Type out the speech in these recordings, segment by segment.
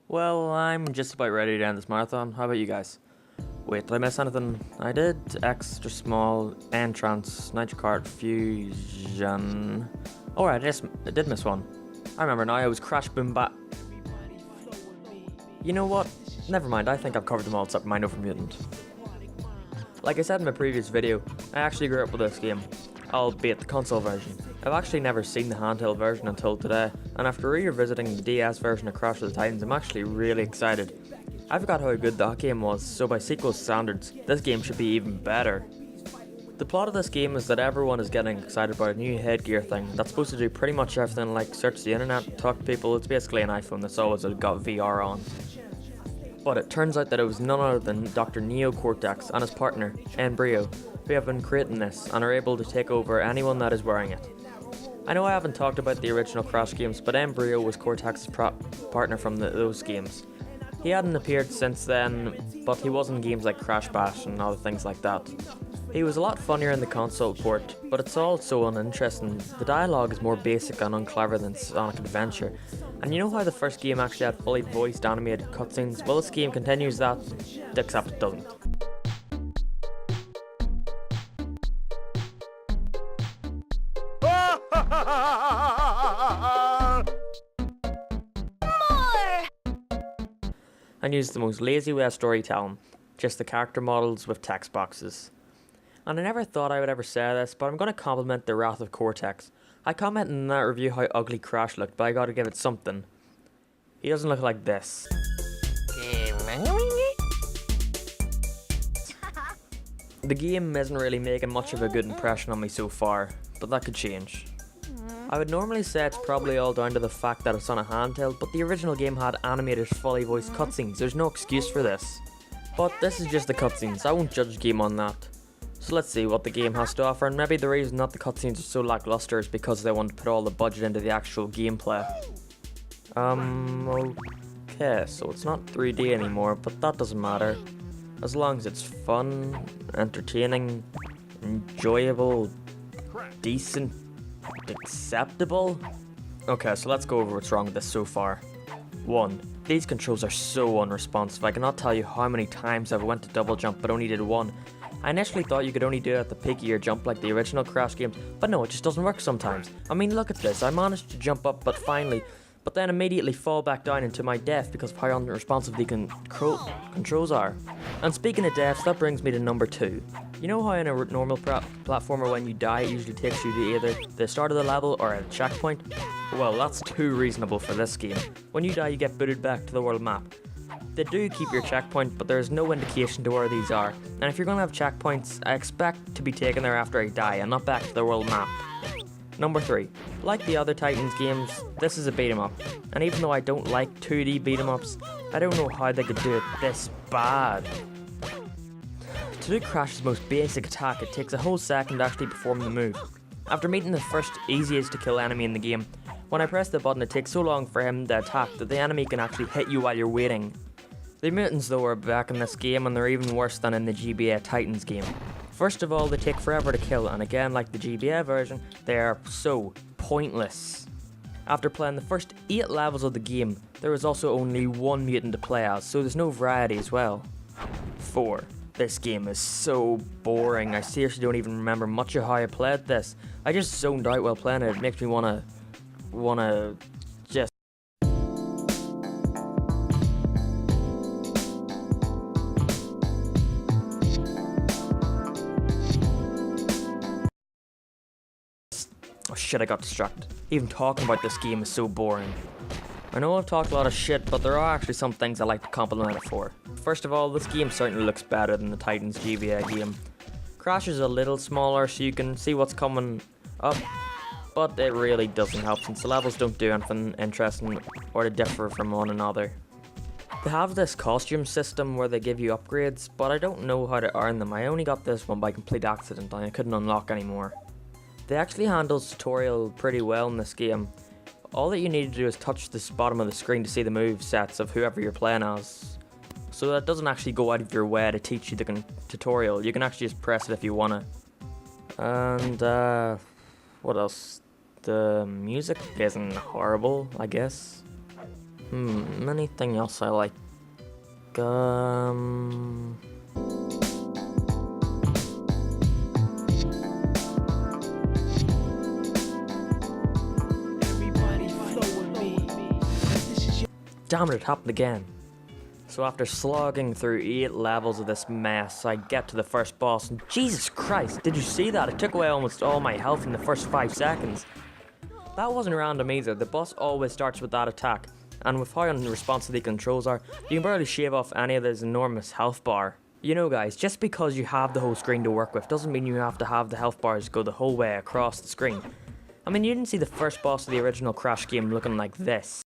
Well, I'm just about ready to end this marathon. How about you guys? Wait, did I miss anything? I did extra small, entrance, nitro kart, fusion. Alright, I did miss one. I remember now, it was Crash You know what? Never mind, I think I've covered them all except my note for Mutant. Like I said in my previous video, I actually grew up with this game, albeit the console version. I've actually never seen the handheld version until today, and after revisiting the DS version of Crash of the Titans, I'm actually really excited. I forgot how good that game was, so by sequel standards, this game should be even better. The plot of this game is that everyone is getting excited about a new headgear thing that's supposed to do pretty much everything like search the internet, talk to people. It's basically an iPhone that's always got VR on. But it turns out that it was none other than Dr. Neo Cortex and his partner, Embryo, who have been creating this and are able to take over anyone that is wearing it. I know I haven't talked about the original Crash games, but Embryo was Cortex's partner from those games. He hadn't appeared since then, but he was in games like Crash Bash and other things like that. He was a lot funnier in the console port, but it's all so uninteresting. The dialogue is more basic and unclever than Sonic Adventure. And you know how the first game actually had fully voiced animated cutscenes? Well, this game continues that, except it doesn't. And used the most lazy way of storytelling, just the character models with text boxes. And I never thought I would ever say this, but I'm going to compliment the Wrath of Cortex. I commented in that review how ugly Crash looked, but I gotta give it something. He doesn't look like this. The game isn't really making much of a good impression on me so far, but that could change. I would normally say it's probably all down to the fact that it's on a handheld, but the original game had animated fully voiced cutscenes. There's no excuse for this. But this is just the cutscenes, I won't judge the game on that. So let's see what the game has to offer, and maybe the reason that the cutscenes are so lackluster is because they want to put all the budget into the actual gameplay. Okay, so it's not 3D anymore, but that doesn't matter. As long as it's fun, entertaining, enjoyable, decent, acceptable. Okay, so let's go over what's wrong with this so far. 1. These controls are so unresponsive. I cannot tell you how many times I've went to double jump but only did one. I initially thought you could only do it at the peak of your jump like the original Crash games, but no, it just doesn't work sometimes. I mean, look at this, I managed to jump up but then immediately fall back down into my death because of how unresponsive the controls are. And speaking of deaths, that brings me to number 2. You know how in a normal platformer when you die it usually takes you to either the start of the level or a checkpoint? Well, that's too reasonable for this game. When you die you get booted back to the world map. They do keep your checkpoint, but there is no indication to where these are. And if you're going to have checkpoints, I expect to be taken there after I die and not back to the world map. Number 3. Like the other Titans games, this is a beat 'em up. And even though I don't like 2D beat 'em ups, I don't know how they could do it this bad. To do Crash's most basic attack, it takes a whole second to actually perform the move. After meeting the first easiest to kill enemy in the game, when I press the button it takes so long for him to attack that the enemy can actually hit you while you're waiting. The mutants though are back in this game and they're even worse than in the GBA Titans game. First of all, they take forever to kill, and again like the GBA version, they are so pointless. After playing the first 8 levels of the game, there is also only one mutant to play as, so there's no variety as well. 4. This game is so boring, I seriously don't even remember much of how I played this. I just zoned out while playing it, it makes me wanna just... Oh shit, I got distracted. Even talking about this game is so boring. I know I've talked a lot of shit, but there are actually some things I like to compliment it for. First of all, this game certainly looks better than the Titans GBA game. Crash is a little smaller so you can see what's coming up, but it really doesn't help since the levels don't do anything interesting or to differ from one another. They have this costume system where they give you upgrades, but I don't know how to earn them. I only got this one by complete accident and I couldn't unlock any more. They actually handle tutorial pretty well in this game. All that you need to do is touch this bottom of the screen to see the move sets of whoever you're playing as. So that doesn't actually go out of your way to teach you the tutorial. You can actually just press it if you wanna. And what else? The music isn't horrible, I guess. Anything else I like? Damn it, it happened again. So after slogging through 8 levels of this mess, I get to the first boss, and Jesus Christ, did you see that? It took away almost all my health in the first 5 seconds. That wasn't random either, the boss always starts with that attack, and with how unresponsive the controls are, you can barely shave off any of this enormous health bar. You know guys, just because you have the whole screen to work with doesn't mean you have to have the health bars go the whole way across the screen. I mean, you didn't see the first boss of the original Crash game looking like this.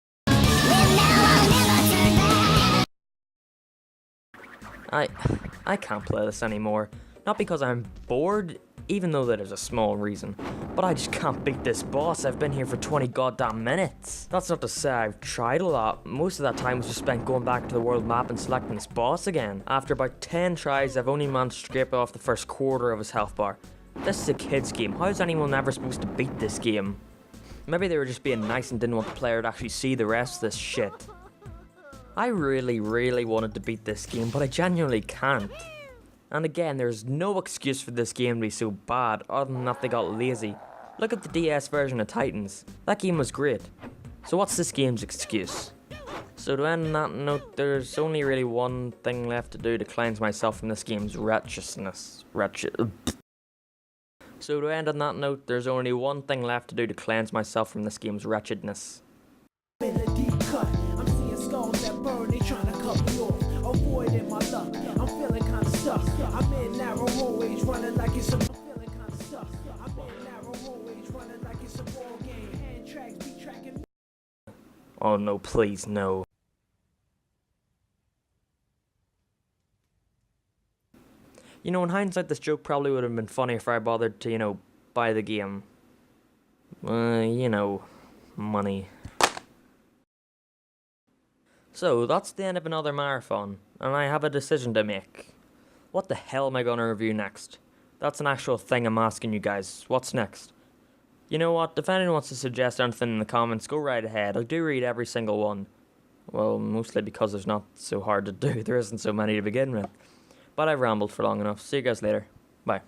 I can't play this anymore. Not because I'm bored, even though that is a small reason, but I just can't beat this boss. I've been here for 20 goddamn minutes. That's not to say I've tried a lot. Most of that time was just spent going back to the world map and selecting this boss again. After about 10 tries, I've only managed to scrape off the first quarter of his health bar. This is a kid's game. How is anyone ever supposed to beat this game? Maybe they were just being nice and didn't want the player to actually see the rest of this shit. I really wanted to beat this game, but I genuinely can't. And again, there's no excuse for this game to be so bad, other than that they got lazy. Look at the DS version of Titans. That game was great. So what's this game's excuse? So to end on that note, there's only really one thing left to do to cleanse myself from this game's wretchedness. So to end on that note, there's only one thing left to do to cleanse myself from this game's wretchedness. Burn, they trying to cut me off, avoiding my luck. I'm feeling kinda stuck. I'm in narrow hallways running like it's a. I'm feeling kinda stuck. I'm in narrow hallways running like it's a ball game. Hand tracks be tracking me. Oh no, please no. You know, in hindsight, this joke probably would have been funny if I bothered to, buy the game. Money. So, that's the end of another marathon, and I have a decision to make. What the hell am I going to review next? That's an actual thing I'm asking you guys. What's next? You know what, if anyone wants to suggest anything in the comments, go right ahead. I do read every single one. Well, mostly because there's not so hard to do. There isn't so many to begin with. But I've rambled for long enough. See you guys later. Bye.